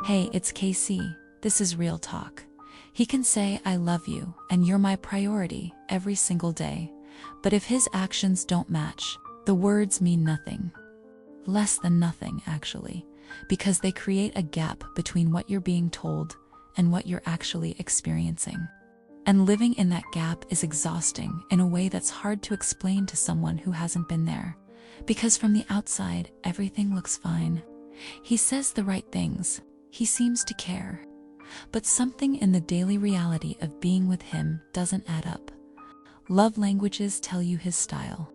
Hey, it's KC. This is real talk. He can say, I love you, and you're my priority, every single day. But if his actions don't match, the words mean nothing. Less than nothing, actually, because they create a gap between what you're being told and what you're actually experiencing. And living in that gap is exhausting in a way that's hard to explain to someone who hasn't been there. Because from the outside, everything looks fine. He says the right things. He seems to care. But something in the daily reality of being with him doesn't add up. Love languages tell you his style.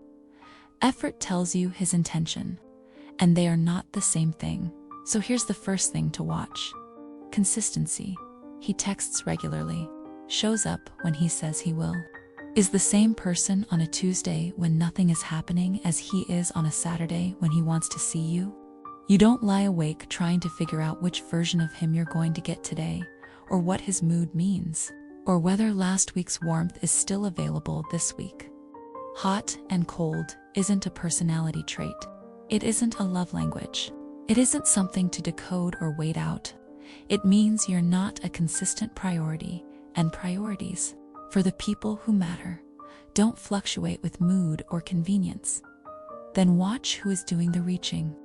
Effort tells you his intention. And they are not the same thing. So here's the first thing to watch. Consistency. He texts regularly, shows up when he says he will, is the same person on a Tuesday when nothing is happening as he is on a Saturday when he wants to see you. You don't lie awake trying to figure out which version of him you're going to get today, or what his mood means, or whether last week's warmth is still available this week. Hot and cold isn't a personality trait. It isn't a love language. It isn't something to decode or wait out. It means you're not a consistent priority, and priorities, for the people who matter, don't fluctuate with mood or convenience. Then watch who is doing the reaching.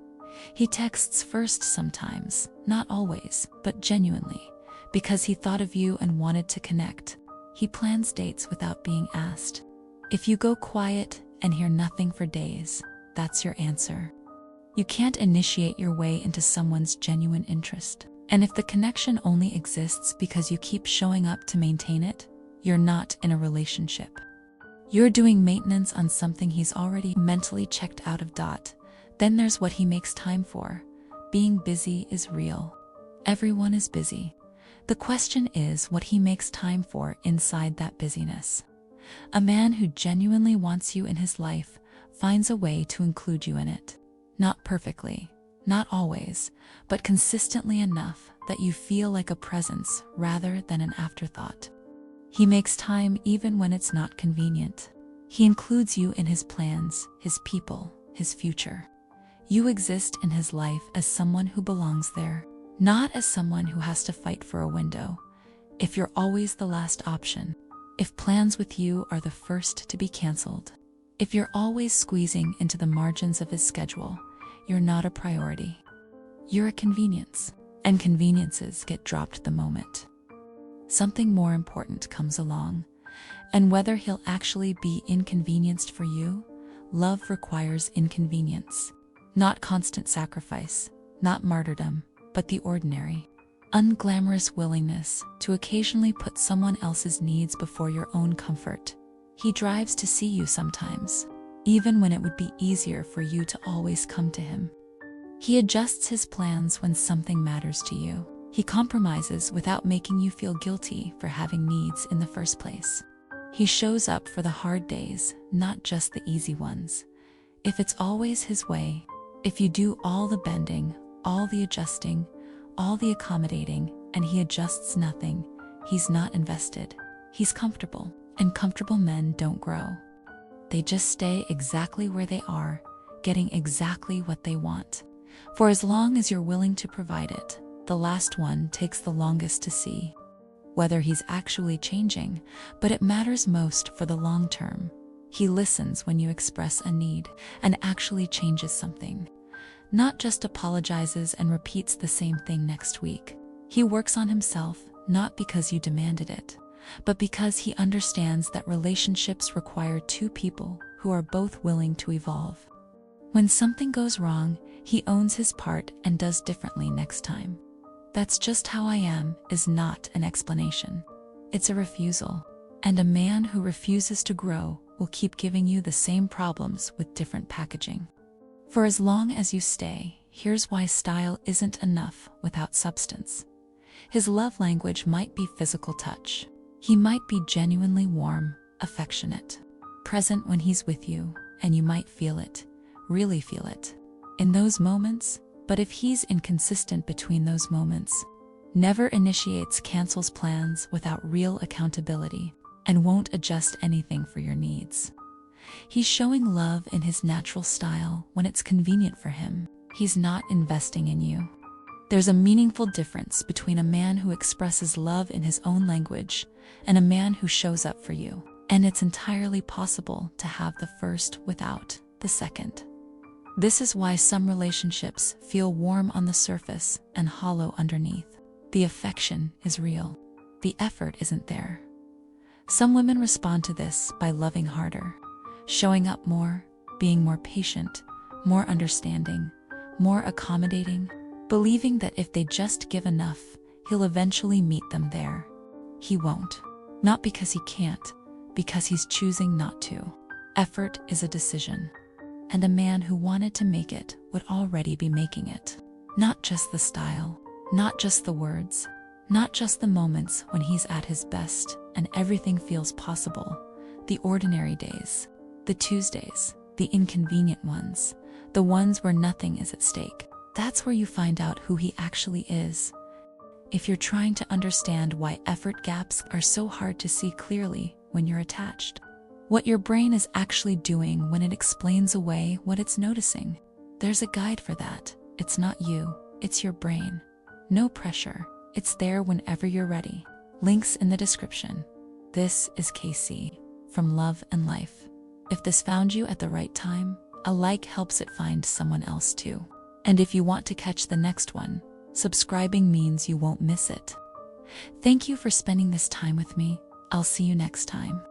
He texts first sometimes, not always, but genuinely, because he thought of you and wanted to connect. He plans dates without being asked. If you go quiet and hear nothing for days, that's your answer. You can't initiate your way into someone's genuine interest. And if the connection only exists because you keep showing up to maintain it, you're not in a relationship. You're doing maintenance on something he's already mentally checked out of. Then there's what he makes time for. Being busy is real. Everyone is busy. The question is what he makes time for inside that busyness. A man who genuinely wants you in his life finds a way to include you in it. Not perfectly, not always, but consistently enough that you feel like a presence rather than an afterthought. He makes time even when it's not convenient. He includes you in his plans, his people, his future. You exist in his life as someone who belongs there, not as someone who has to fight for a window. If you're always the last option, if plans with you are the first to be canceled, if you're always squeezing into the margins of his schedule, you're not a priority. You're a convenience, and conveniences get dropped the moment something more important comes along. And whether he'll actually be inconvenienced for you, love requires inconvenience. Not constant sacrifice, not martyrdom, but the ordinary, unglamorous willingness to occasionally put someone else's needs before your own comfort. He drives to see you sometimes, even when it would be easier for you to always come to him. He adjusts his plans when something matters to you. He compromises without making you feel guilty for having needs in the first place. He shows up for the hard days, not just the easy ones. If it's always his way, if you do all the bending, all the adjusting, all the accommodating, and he adjusts nothing, he's not invested. He's comfortable, and comfortable men don't grow. They just stay exactly where they are, getting exactly what they want. For as long as you're willing to provide it, the last one takes the longest to see whether he's actually changing, but it matters most for the long term. He listens when you express a need and actually changes something. Not just apologizes and repeats the same thing next week. He works on himself, not because you demanded it, but because he understands that relationships require two people who are both willing to evolve. When something goes wrong, he owns his part and does differently next time. That's just how I am is not an explanation. It's a refusal. And a man who refuses to grow will keep giving you the same problems with different packaging. For as long as you stay, here's why style isn't enough without substance. His love language might be physical touch. He might be genuinely warm, affectionate, present when he's with you, and you might feel it, really feel it, in those moments. But if he's inconsistent between those moments, never initiates, cancels plans without real accountability, and won't adjust anything for your needs, he's showing love in his natural style when it's convenient for him. He's not investing in you. There's a meaningful difference between a man who expresses love in his own language and a man who shows up for you. And it's entirely possible to have the first without the second. This is why some relationships feel warm on the surface and hollow underneath. The affection is real. The effort isn't there. Some women respond to this by loving harder, showing up more, being more patient, more understanding, more accommodating, believing that if they just give enough, he'll eventually meet them there. He won't. Not because he can't, because he's choosing not to. Effort is a decision. And a man who wanted to make it would already be making it. Not just the style, not just the words, not just the moments when he's at his best and everything feels possible. The ordinary days, the Tuesdays, the inconvenient ones, the ones where nothing is at stake. That's where you find out who he actually is. If you're trying to understand why effort gaps are so hard to see clearly when you're attached, what your brain is actually doing when it explains away what it's noticing, there's a guide for that. It's not you, it's your brain. No pressure. It's there whenever you're ready. Links in the description. This is KC from Love and Life. If this found you at the right time, a like helps it find someone else too. And if you want to catch the next one, subscribing means you won't miss it. Thank you for spending this time with me. I'll see you next time.